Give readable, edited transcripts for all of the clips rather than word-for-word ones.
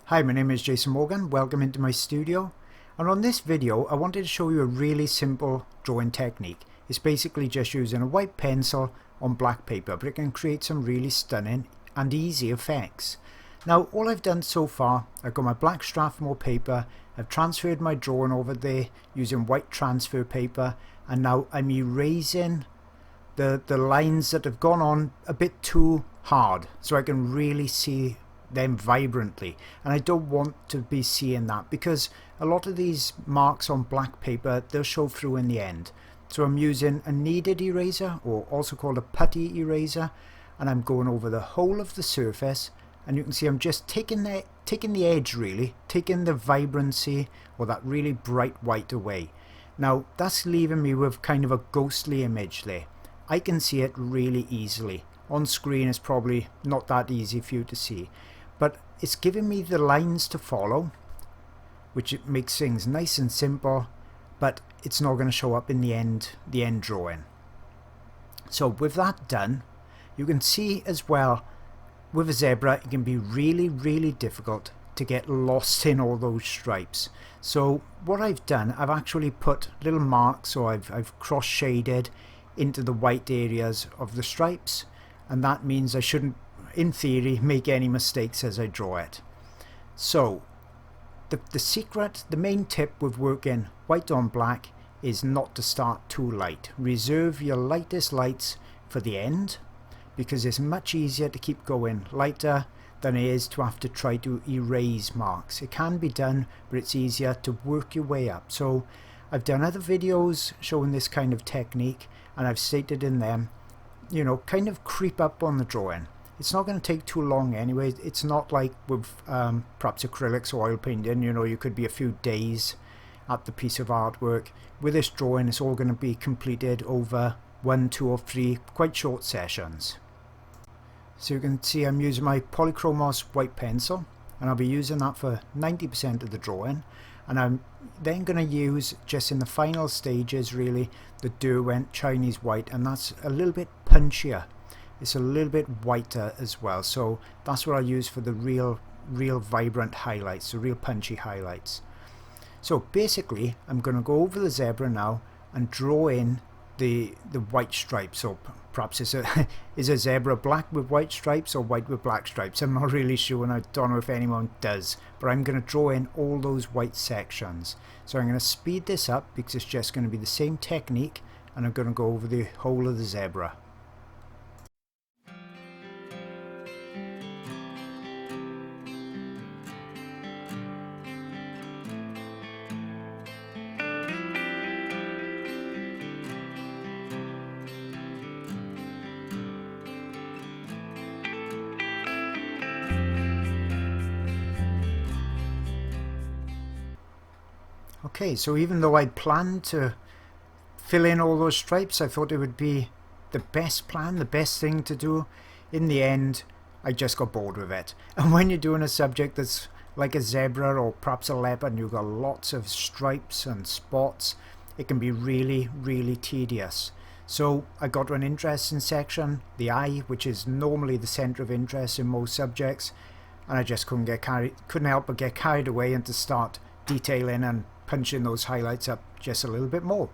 Hi, my name is Jason Morgan. Welcome into my studio. And on this video, I wanted to show you a really simple drawing technique. It's basically just using a white pencil on black paper, but it can create some really stunning and easy effects. Now, all I've done so far, I've got my black Strathmore paper, I've transferred my drawing over there using white transfer paper, and now I'm erasing the lines that have gone on a bit too hard so I can really see them vibrantly, and I don't want to be seeing that because a lot of these marks on black paper, they'll show through in the end. So I'm using a kneaded eraser, or also called a putty eraser, and I'm going over the whole of the surface, and you can see I'm just taking the edge, really taking the vibrancy or that really bright white away. Now that's leaving me with kind of a ghostly image there. I can see it really easily. On screen it's probably not that easy for you to see, but it's giving me the lines to follow, which it makes things nice and simple, but it's not going to show up in the end drawing. So with that done, you can see as well with a zebra it can be really difficult to get lost in all those stripes. So what I've done, I've actually put little marks, or I've cross shaded into the white areas of the stripes, and that means I shouldn't, in theory, make any mistakes as I draw it. So the secret, the main tip with working white on black is not to start too light. Reserve your lightest lights for the end, because it's much easier to keep going lighter than it is to have to try to erase marks. It can be done, but it's easier to work your way up. So I've done other videos showing this kind of technique, and I've stated in them, you know, kind of creep up on the drawing. It's not going to take too long anyway. It's not like with perhaps acrylics or oil painting, you know, you could be a few days at the piece of artwork. With this drawing, it's all going to be completed over 1, 2 or 3 quite short sessions. So you can see I'm using my Polychromos white pencil, and I'll be using that for 90% of the drawing, and I'm then going to use, just in the final stages really, the Derwent Chinese white, and that's a little bit punchier. It's a little bit whiter as well, so that's what I use for the real vibrant highlights, the real punchy highlights. So basically I'm going to go over the zebra now and draw in the white stripes. So perhaps is a zebra black with white stripes or white with black stripes? I'm not really sure, and I don't know if anyone does, but I'm going to draw in all those white sections. So I'm going to speed this up because it's just going to be the same technique, and I'm going to go over the whole of the zebra. Okay, so even though I'd planned to fill in all those stripes, I thought it would be the best plan, the best thing to do. In the end, I just got bored with it. And when you're doing a subject that's like a zebra or perhaps a leopard, and you've got lots of stripes and spots, it can be really tedious. So I got to an interesting section, the eye, which is normally the center of interest in most subjects, and I just couldn't help but get carried away and to start detailing and punching those highlights up just a little bit more.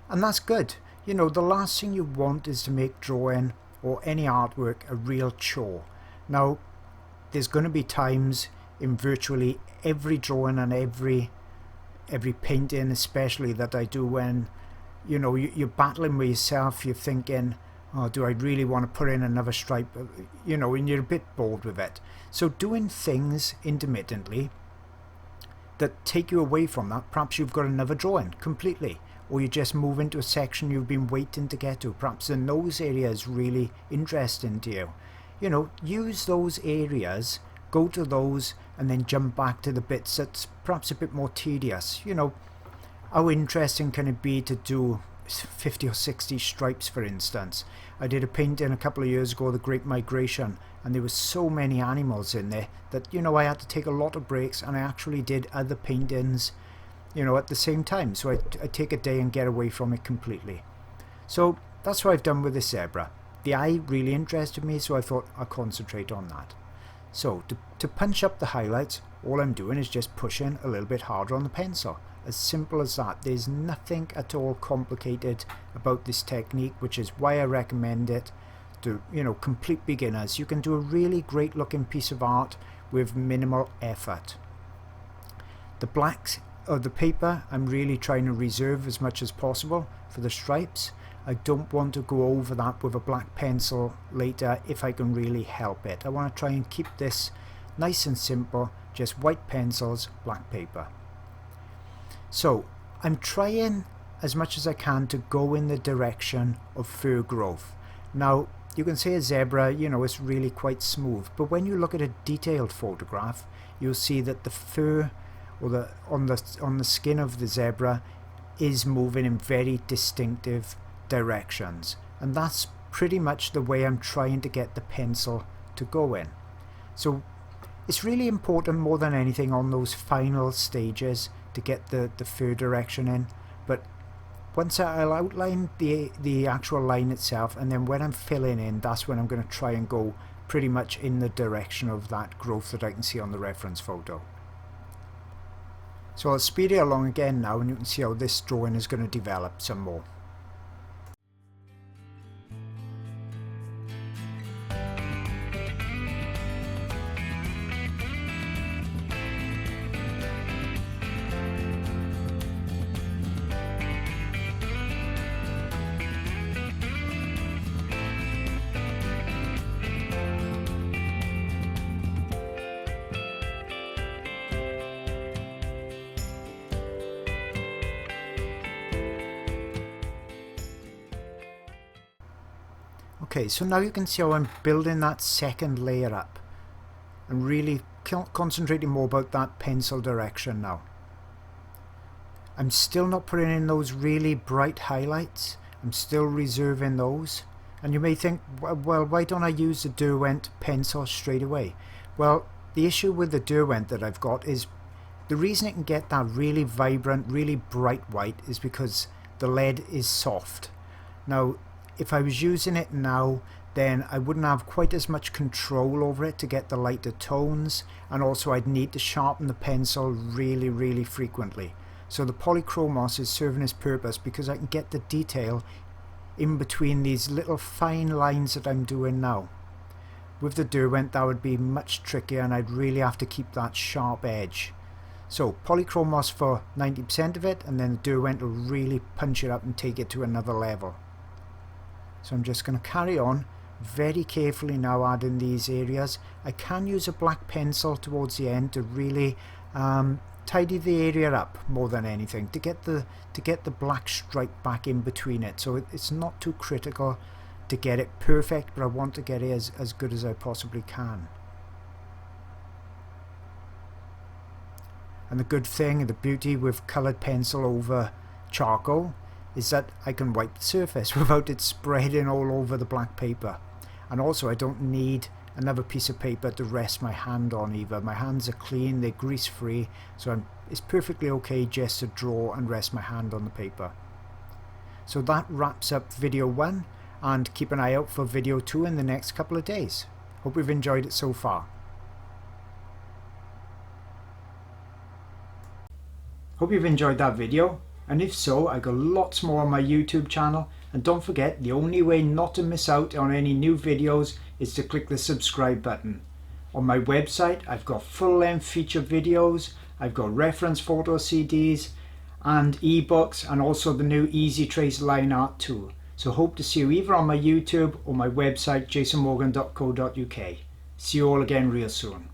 And that's good. You know, the last thing you want is to make drawing or any artwork a real chore. Now there's going to be times in virtually every drawing and every painting especially that I do when, you know, you're battling with yourself. You're thinking, oh, do I really want to put in another stripe, you know, and you're a bit bored with it. So doing things intermittently that take you away from that, perhaps you've got another drawing completely, or you just move into a section you've been waiting to get to, perhaps the nose area is really interesting to you. You know, use those areas, go to those, and then jump back to the bits that's perhaps a bit more tedious. You know, how interesting can it be to do 50 or 60 stripes, for instance? I did a painting a couple of years ago, The Great Migration, and there were so many animals in there that, you know, I had to take a lot of breaks, and I actually did other paintings, you know, at the same time. So I take a day and get away from it completely. So that's what I've done with the zebra. The eye really interested me, so I thought I'll concentrate on that. So to punch up the highlights, all I'm doing is just pushing a little bit harder on the pencil. As simple as that. There's nothing at all complicated about this technique, which is why I recommend it to, you know, complete beginners. You can do a really great looking piece of art with minimal effort. The blacks of the paper I'm really trying to reserve as much as possible for the stripes. I don't want to go over that with a black pencil later if I can really help it. I want to try and keep this nice and simple, just white pencils, black paper. So I'm trying as much as I can to go in the direction of fur growth. Now you can say a zebra, you know, it's really quite smooth, but when you look at a detailed photograph, you'll see that the fur or on the skin of the zebra is moving in very distinctive directions, and that's pretty much the way I'm trying to get the pencil to go in. So it's really important more than anything on those final stages to get the fur direction in, but once I'll outline the actual line itself, and then when I'm filling in, that's when I'm going to try and go pretty much in the direction of that growth that I can see on the reference photo. So I'll speed it along again now, and you can see how this drawing is going to develop some more. Okay, so now you can see how I'm building that second layer up and really concentrating more about that pencil direction now. I'm still not putting in those really bright highlights. I'm still reserving those. And you may think, well, why don't I use the Derwent pencil straight away? Well, the issue with the Derwent that I've got is the reason it can get that really vibrant, really bright white is because the lead is soft. Now, if I was using it now, then I wouldn't have quite as much control over it to get the lighter tones, and also I'd need to sharpen the pencil really, really frequently. So the polychromos is serving its purpose because I can get the detail in between these little fine lines that I'm doing now. With the Derwent that would be much trickier, and I'd really have to keep that sharp edge. So polychromos for 90% of it, and then the Derwent will really punch it up and take it to another level. So I'm just going to carry on very carefully now, adding these areas. I can use a black pencil towards the end to really tidy the area up more than anything, to get the black stripe back in between it. So it's not too critical to get it perfect, but I want to get it as good as I possibly can. And the good thing, the beauty with coloured pencil over charcoal, is that I can wipe the surface without it spreading all over the black paper. And also I don't need another piece of paper to rest my hand on either. My hands are clean, they're grease free, so it's perfectly okay just to draw and rest my hand on the paper. So that wraps up video 1, and keep an eye out for video 2 in the next couple of days. Hope you've enjoyed it so far. Hope you've enjoyed that video. And if so, I got lots more on my YouTube channel, and don't forget, the only way not to miss out on any new videos is to click the subscribe button. On my website I've got full-length feature videos, I've got reference photo CDs and ebooks, and also the new Easy Trace line art tool. So hope to see you either on my YouTube or my website jasonmorgan.co.uk. See you all again real soon.